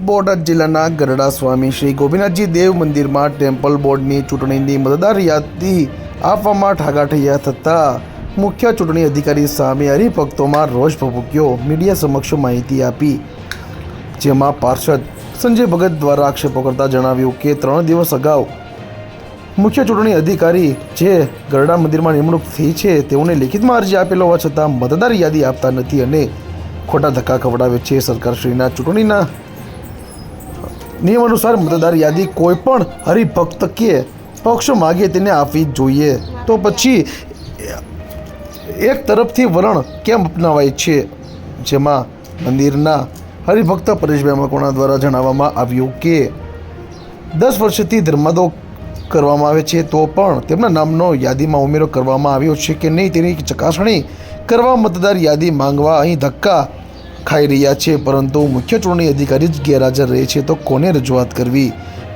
બોટાદ જિલ્લાના ગરડા સ્વામી શ્રી ગોપીનાથજી દેવ મંદિરમાં ટેમ્પલ બોર્ડની ચૂંટણીની મતદાર યાદી આપવામાં ઠાગાઠૈયા થતાં મુખ્ય ચૂંટણી અધિકારી સામે હરિભક્તોમાં રોષ ભભૂક્યો. મીડિયા સમક્ષ માહિતી આપી, જેમાં પાર્ષદ સંજય ભગત દ્વારા આક્ષેપો કરતા જણાવ્યું કે 3 દિવસ અગાઉ મુખ્ય ચૂંટણી અધિકારી જે ગરડા મંદિરમાં નિમણૂક થઈ છે તેઓને લેખિતમાં અરજી આપેલો હોવા છતાં મતદાર યાદી આપતા નથી અને ખોટા ધક્કા ખવડાવે છે. સરકારશ્રીના ચૂંટણીના નિયમ અનુસાર મતદાર યાદી કોઈ પણ હરિભક્ત કે પક્ષ માગે તેને આપવી જોઈએ, તો પછી એક તરફથી વલણ કેમ અપનાવાય છે? જેમાં મંદિરના હરિભક્ત પરેશભાઈ મકવાણા દ્વારા જણાવવામાં આવ્યું કે 10 વર્ષથી ધર્માદો કરવામાં આવે છે તો પણ તેમના નામનો યાદીમાં ઉમેરો કરવામાં આવ્યો છે કે નહીં તેની ચકાસણી કરવા મતદાર યાદી માંગવા અહીં ધક્કા ખાઈ રહ્યા છે, પરંતુ મુખ્ય ચૂંટણી અધિકારી જ ગેરહાજર રહે છે તો કોને રજૂઆત કરવી?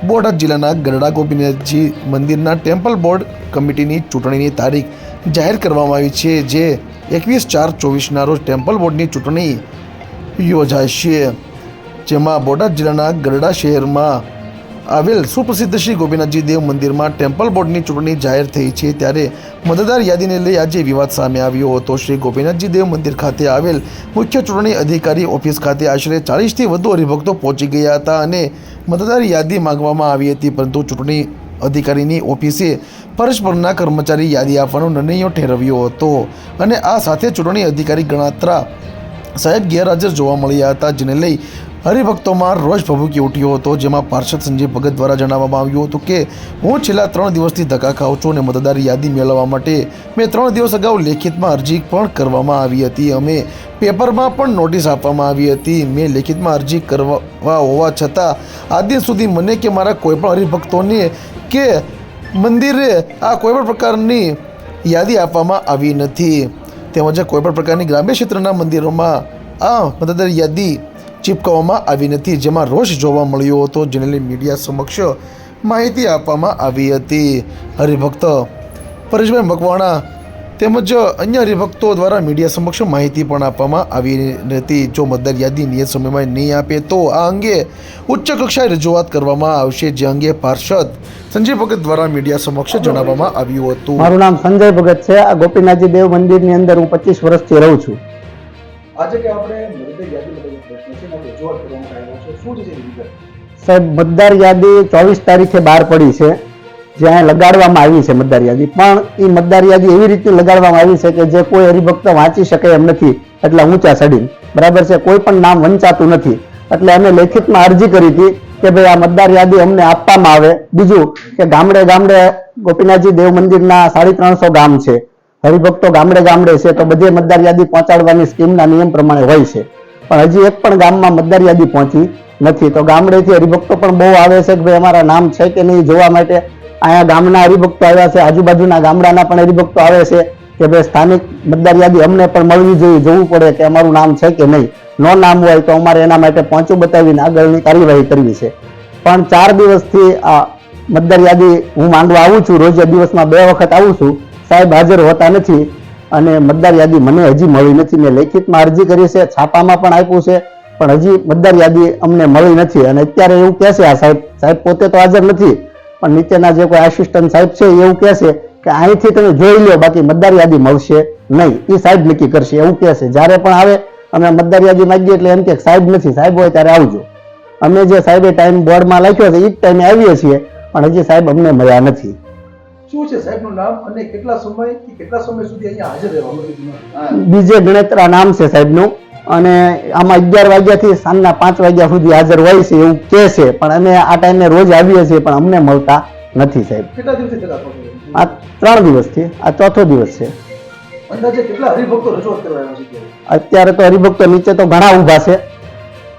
બોટાદ જિલ્લાના ગરડા ગોપીનાથજી મંદિરના ટેમ્પલ બોર્ડ કમિટીની ચૂંટણીની તારીખ જાહેર કરવામાં આવી છે, જે 21/4/24ના રોજ ટેમ્પલ બોર્ડની ચૂંટણી યોજાશે. જેમાં બોટાદ જિલ્લાના ગરડા શહેરમાં આવેલ સુપ્રસિદ્ધ શ્રી ગોપીનાથજી દેવ મંદિરમાં ટેમ્પલ બોર્ડની ચૂંટણી જાહેર થઈ છે, ત્યારે મતદાર યાદીને લઈ આજે વિવાદ સામે આવ્યો હતો. શ્રી ગોપીનાથજી દેવ મંદિર ખાતે આવેલ મુખ્ય ચૂંટણી અધિકારી ઓફિસ ખાતે આશરે 40થી વધુ હરિભક્તો પહોંચી ગયા હતા અને મતદાર યાદી માંગવામાં આવી હતી, પરંતુ ચૂંટણી અધિકારીની ઓફિસે ફરજ પરના કર્મચારી યાદી આપવાનો નિર્ણય ઠેરવ્યો હતો અને આ સાથે ચૂંટણી અધિકારી ગણાત્રા સાહેબ ગેરહાજર જોવા મળ્યા હતા, જેને લઈ હરિભક્તોમાં રોષ ભભૂકી ઉઠ્યો હતો. જેમાં પાર્ષદ સંજય ભગત દ્વારા જણાવવામાં આવ્યું હતું કે હું છેલ્લા 3 દિવસથી ધક્કા ખાઉં છું અને મતદાર યાદી મેળવવા માટે મેં 3 દિવસ અગાઉ લેખિતમાં અરજી પણ કરવામાં આવી હતી. અમે પેપરમાં પણ નોટિસ આપવામાં આવી હતી. મેં લેખિતમાં અરજી કરવા હોવા છતાં આજ દિન સુધી મને કે મારા કોઈપણ હરિભક્તોને કે મંદિરે આ કોઈપણ પ્રકારની યાદી આપવામાં આવી નથી. તેમજ કોઈપણ પ્રકારની ગ્રામ્ય ક્ષેત્રના મંદિરોમાં આ મતદાર યાદી ચીપકાવવામાં આવી નથી, જેમાં રોષ જોવા મળ્યો હતો, જેને લઈ મીડિયા સમક્ષ માહિતી આપવામાં આવી હતી. હરિભક્ત પરેશભાઈ મકવાણા તેમજ અન્ય હરિભક્તો દ્વારા મીડિયા સમક્ષ માહિતી પણ આપવામાં આવી હતી. જો મતદાર યાદી નિયત સમયમાં નહીં આપે તો આ અંગે ઉચ્ચ કક્ષાએ રજૂઆત કરવામાં આવશે, જે અંગે પાર્ષદ સંજય ભગત દ્વારા મીડિયા સમક્ષ જણાવવામાં આવ્યું હતું. મારું નામ સંજય ભગત છે. આ ગોપીનાથજી દેવ મંદિરની અંદર હું 25 વર્ષથી રહું છું. આજે કે આપણે મતદાર યાદી માટે પ્રશ્ન છે ને રજૂઆત કરવામાં આવ્યો છે, શું છે વિગત? સાહેબ, મતદાર યાદી 24 તારીખે બહાર પડી છે, જ્યાં લગાડવામાં આવી છે મતદાર યાદી, પણ એ મતદાર યાદી એવી રીતે લગાડવામાં આવી છે કે જે કોઈ હરિભક્ત વાંચી શકે એમ નથી, એટલે ઊંચા ચડીને, બરાબર છે, કોઈ પણ નામ વંચાતું નથી. એટલે અમે લેખિતમાં અરજી કરી હતી કે ભાઈ આ મતદાર યાદી અમને આપવામાં આવે. બીજું કે ગામડે ગામડે ગોપીનાથજી દેવ મંદિરના 350 ગામ છે, હરિભક્તો ગામડે ગામડે છે, તો બધે મતદાર યાદી પહોંચાડવાની સ્કીમના નિયમ પ્રમાણે હોય છે, પણ હજી એક પણ ગામમાં મતદાર યાદી પહોંચી નથી. તો ગામડેથી હરિભક્તો પણ બહુ આવે છે કે ભાઈ અમારા નામ છે કે નહીં જોવા માટે. અહીંયા ગામના હરિભક્તો આવ્યા છે, આજુબાજુના ગામડાના પણ હરિભક્તો આવે છે કે ભાઈ સ્થાનિક મતદાર યાદી અમને પણ મળવી જોઈએ, જોવું પડે કે અમારું નામ છે કે નહીં. નો નામ હોય તો અમારે એના માટે પહોંચું બતાવીને આગળની કાર્યવાહી કરવી છે. પણ 4 દિવસથી આ મતદાર યાદી હું માંગવા આવું છું, રોજ દિવસમાં 2 વખત આવું છું, સાહેબ હાજર હોતા નથી અને મતદાર યાદી મને હજી મળી નથી. મેં લેખિતમાં અરજી કરી છે, છાપામાં પણ આપ્યું છે, પણ હજી મતદાર યાદી અમને મળી નથી. અને અત્યારે એવું કહે છે આ સાહેબ પોતે તો હાજર નથી, પણ નીચેના જે કોઈ આસિસ્ટન્ટ સાહેબ છે એવું કહે છે કે અહીંથી તમે જોઈ લો, બાકી મતદાર યાદી મળશે નહીં, એ સાહેબ નક્કી કરશે એવું કહે છે. જ્યારે પણ આવે અમે મતદાર યાદી માંગીએ એટલે એમ કે સાહેબ નથી, સાહેબ હોય ત્યારે આવજો. અમે જે સાહેબે ટાઈમ બોર્ડમાં લખ્યો છે એ જ ટાઈમે આવીએ છીએ, પણ હજી સાહેબ અમને મળ્યા નથી. શું છે સાહેબનું નામ અને કેટલા સમય સુધી અહીંયા હાજર રહેવાનું? બીજે ગણેત્રા નામ છે સાહેબનું, અને આમાં 11 વાગ્યાથી સાંજના 5 વાગ્યા સુધી હાજર હોય છે એવું કહે છે, પણ અમે આ ટાઈમે રોજ આવીએ છીએ પણ અમને મળતા નથી સાહેબ. કેટલા દિવસથી આ 3 દિવસથી, આ 4થો દિવસ છે. અંદાજે કેટલા હરિભક્તો રજૂઆત કરવા આવ્યા છે? અત્યારે તો હરિભક્તો નીચે તો ઘણા ઊભા છે,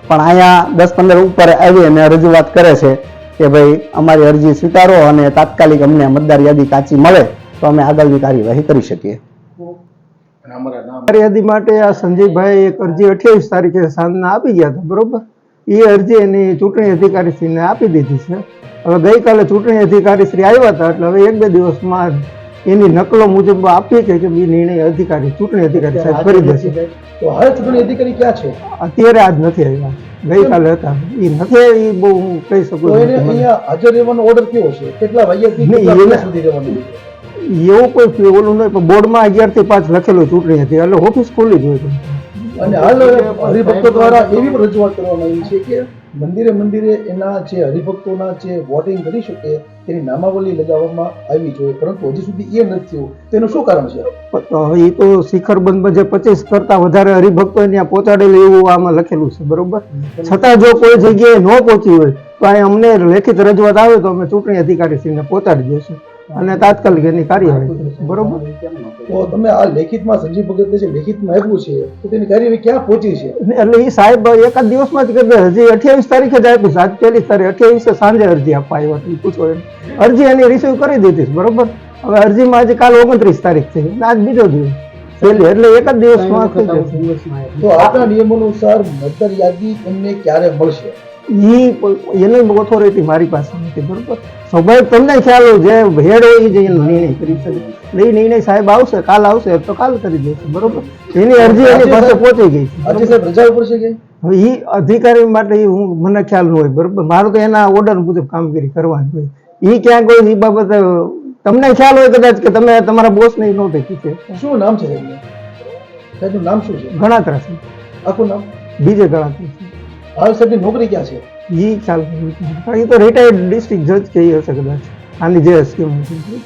પણ અહીંયા 10-15 ઉપર આવી અને રજૂઆત કરે છે કે ભાઈ અમારી અરજી સ્વીકારો અને તાત્કાલિક અમને મતદાર યાદી કાચી મળે તો અમે આગળની કાર્યવાહી કરી શકીએ. મતદાર યાદી માટે આ સંજયભાઈ એક અરજી 28 તારીખે સાંજના આપી ગયા હતા, બરોબર. એ અરજી એની ચૂંટણી અધિકારીશ્રીને આપી દીધી છે. હવે ગઈકાલે ચૂંટણી અધિકારીશ્રી આવ્યા હતા, એટલે હવે 1-2 દિવસમાં એની નકલો મુજબ આપીએ કે એ નિર્ણય અધિકારી ચૂંટણી અધિકારી સાહેબ કરી દેશે. તો હાલ ચૂંટણી અધિકારી ક્યાં છે? અત્યારે આજ નથી આવ્યા, ગઈકાલે હતા. એ નથી એ બહુ હું કહી શકું તો એને નથી. અહીંયા હાજર રહેવાનો ઓર્ડર કેવો છે? કેટલા વાગ્યાથી નહીં, કેટલા વાગ્યા એને- સુધી રહેવાનું છે? એવું કોઈ ઓલું નહીં, પણ બોર્ડમાં 11 થી 5 લખેલું ચૂંટણી હતી એટલે ઓફિસ ખુલ્લી જ હોય. અને હાલ હરિભક્તો દ્વારા એવી પણ રજૂઆત કરવામાં આવી છે કે મંદિરે એના જે હરિભક્તોના જે વોટિંગ કરી શકે તેની નામાવલી લગાવવામાં આવી જોઈએ, પરંતુ હજી સુધી એ નથી થયું. તેનું શું કારણ છે? હવે એ તો શિખર બંધમાં જે 25 કરતા વધારે હરિભક્તો ત્યાં પહોંચાડેલું એવું આમાં લખેલું છે, બરોબર. છતાં જો કોઈ જગ્યાએ ન પહોંચી હોય તો અહીં અમને લેખિત રજૂઆત આવે તો અમે ચૂંટણી અધિકારીશ્રીને પહોંચાડી દઈશું અને તાત્કાલિક એની કાર્યવાહી કરીશું, બરોબર. તો તમે આ લેખિતમાં સંજીવ ભગતને જે લેખિતમાં આપ્યું છે તો તેની કાર્યવાહી ક્યાં પહોંચી છે? એટલે એ સાહેબ એકાદ દિવસમાં જ કરી દે. હજી 28 તારીખે જ આપીશ. આજ 1 તારીખ 28 સાંજે અરજી આપવા આવ્યો હતો. પૂછો એને અરજી એની રિસીવ કરી દીધી છે, બરોબર. હવે અરજીમાં આજે કાલ 29 તારીખ છે, આજ બીજો દિવસ પહેલી, એટલે એક જ દિવસમાં થઈ જશે. તો આપણા નિયમો અનુસાર મતદાર યાદી એમને ક્યારે મળશે? એની ઓથોરિટી મારી પાસે નથી, બરોબર. સ્વાભાવિક તમને ખ્યાલ હોય જે હેડ હોય એ જ એનો નિર્ણય કરી શકે. એટલે એ નિર્ણય સાહેબ આવશે, કાલ આવશે તો કાલ કરી દેશે, બરોબર. એની અરજી એની પાસે પહોંચી ગઈ છે. આજે સાહેબ રજા ઉપર છે કે? હવે એ અધિકારી માટે મને ખ્યાલ ન હોય, બરોબર. મારું તો એના ઓર્ડર મુજબ કામગીરી કરવાની હોય. એ ક્યાંક કોઈ એ બાબતે તમને ખ્યાલ હોય કદાચ કે તમે તમારા બોસ ને નહોતી કીધી. શું નામ છે સાહેબ? સાહેબનું નામ શું છે? ગણાત્રા છે, આખું નામ? બીજે ગણાત્રા છે. હાલ સાહેબની નોકરી ક્યાં છે? એ ખ્યાલ નથી. એ તો રિટાયર્ડ ડિસ્ટ્રિક્ટ જજ કે એ હશે કદાચ આની જે સ્કીમ હતી.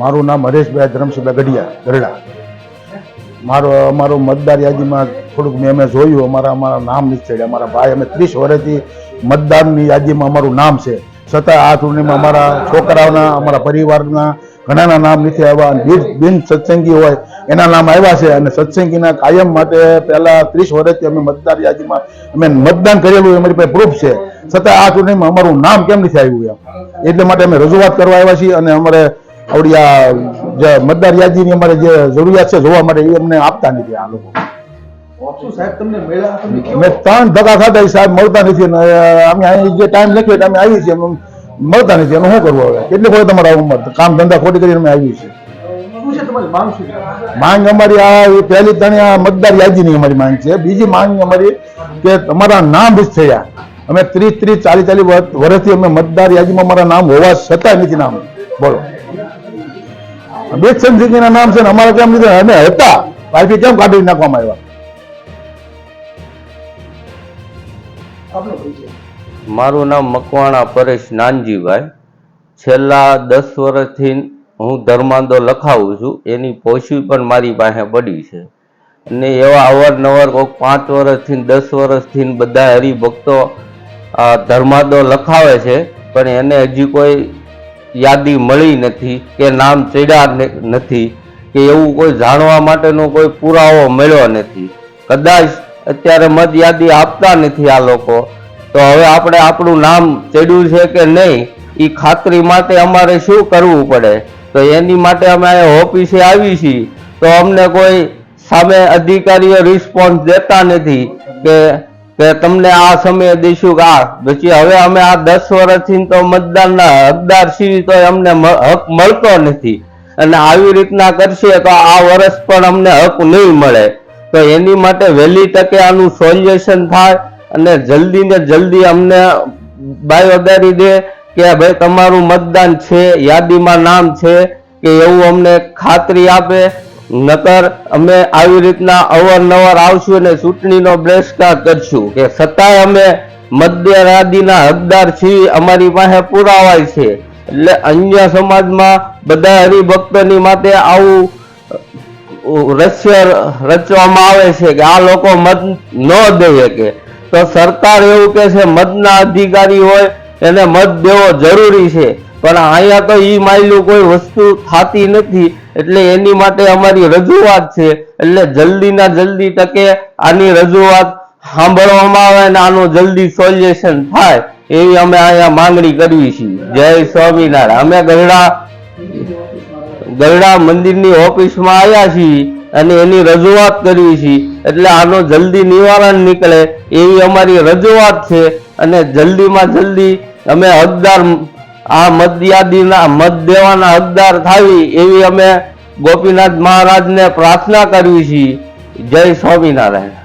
મારું નામ હરેશભાઈ ધરમસિંહભાઈ ગઢિયા, ગરડા. અમારું મતદાર યાદીમાં થોડુંક મેં જોયું, અમારા નામ નથી ચડ્યા. અમારા ભાઈ, અમે 30 વર્ષથી મતદારની યાદીમાં અમારું નામ છે, છતાં આ ચૂંટણીમાં અમારા છોકરાઓના, અમારા પરિવારના ઘણાના નામ નથી આવ્યા. અને બિન સત્સંગી હોય એના નામ આવ્યા છે. અને સત્સંગીના કાયમ માટે પહેલા 30 વર્ષથી અમે મતદાર યાદીમાં અમે મતદાન કરેલું, અમારી પાસે પ્રૂફ છે, છતાં આ ચૂંટણીમાં અમારું નામ કેમ નથી આવ્યું એમ. એટલે માટે અમે રજૂઆત કરવા આવ્યા છીએ. અને અમારે આવડી આ જે મતદાર યાદીની અમારે જે જરૂરિયાત છે જોવા માટે એ અમને આપતા નથી આ લોકો. શું સાહેબ તમને મળ્યા? તમને કેવું? અમે 3 ધક્કા ખાધા, સાહેબ મળતા નથી. અને અમે અહીં જે ટાઈમ લખ્યો એટલે અમે આવી છીએ, મળતા નથી. એનું શું કરવું હવે? કેટલી કોઈ તમારા ઉંમર કામ ધંધા ખોટી કરીને અમે આવી છીએ. શું છે તમારી માંગ? શું છે માંગ અમારી? આ પહેલી તણી આ મતદાર યાદીની અમારી માંગ છે. બીજી માંગ અમારી કે તમારા નામ મિસ થયા. અમે 30, 40 વર્ષથી અમે મતદાર યાદીમાં અમારા નામ હોવા છતાં નથી નામ. બોલો, બેચન સિંહના નામ છે ને અમારા કેમ નથી? અમે હતા પાર્ટી કેમ કાઢી નાખવામાં આવ્યા? આપનો પરિચય? મારું નામ મકવાણા પરેશ નાનજીભાઈ. છેલ્લા 10 વર્ષથી હું ધર્માંદો લખાવું છું. એની પોશી પણ મારી પાસે પડી છે. અને એવા અવારનવાર કોઈક 5 વર્ષથી 10 વર્ષથી બધા હરિભક્તો ધર્માંદો લખાવે છે, પણ એને હજી કોઈ યાદી મળી નથી કે નામ ચડ્યા નથી કે એવું કોઈ જાણવા માટેનો કોઈ પુરાવો મળ્યો નથી. કદાચ અત્યારે મત યાદી આપતા નથી આ લોકો, તો હવે આપણે આપણું નામ ચડ્યું છે કે નહીં એ ખાતરી માટે અમારે શું કરવું પડે? તો એની માટે અમે અહીંયા ઓફિસે આવી છીએ, તો અમને કોઈ સામે અધિકારીઓ રિસ્પોન્સ દેતા નથી કે તમને આ સમયે દઈશું કે આ. પછી હવે અમે આ 10 વર્ષથી તો મતદાનના હકદાર છીએ, તો અમને હક મળતો નથી. અને આવી રીતના કરશે તો આ વર્ષ પણ અમને હક નહીં મળે. તો એની માટે વહેલી તકે આનું સોલ્યુશન થાય અને જલ્દી ને જલ્દી અમને બાયોદારી દે કે ભાઈ તમારું મતદાન છે, યાદીમાં નામ છે કે એવું અમને ખાતરી આપે. નકર અમે આવી રીતના અવારનવાર આવશું અને ચૂંટણીનો બહિષ્કાર કરશું કે છતાંય અમે મતદાર યાદીના હકદાર છીએ, અમારી પાસે પુરાવા છે. એટલે અન્ય સમાજમાં બધા હરિભક્તોની માટે આવું રહસ્ય રચવામાં આવે છે કે આ લોકો મત ન દઈ શકે. તો સરકાર એવું કે છે મતના અધિકારી હોય એને મત દેવો જરૂરી છે, પણ અહીંયા તો ઈ માયલું કોઈ વસ્તુ થતી નથી. એટલે એની માટે અમારી રજૂઆત છે. એટલે જલ્દીના જલ્દી તકે આની રજૂઆત સાંભળવામાં આવે અને આનું જલ્દી સોલ્યુશન થાય એવી અમે અહીંયા માંગણી કરવી છીએ. જય સ્વામિનારાયણ. અમે ગરડા મંદિરની ઓફિસમાં આવ્યા છીએ અને એની રજૂઆત કરવી છીએ. એટલે આનો જલ્દી નિવારણ નીકળે એવી અમારી રજૂઆત છે. અને જલ્દીમાં જલ્દી અમે હકદાર આ મતયાદીના મત દેવાના હકદાર થાવી એવી અમે ગોપીનાથ મહારાજને પ્રાર્થના કરવી છીએ. જય સ્વામિનારાયણ.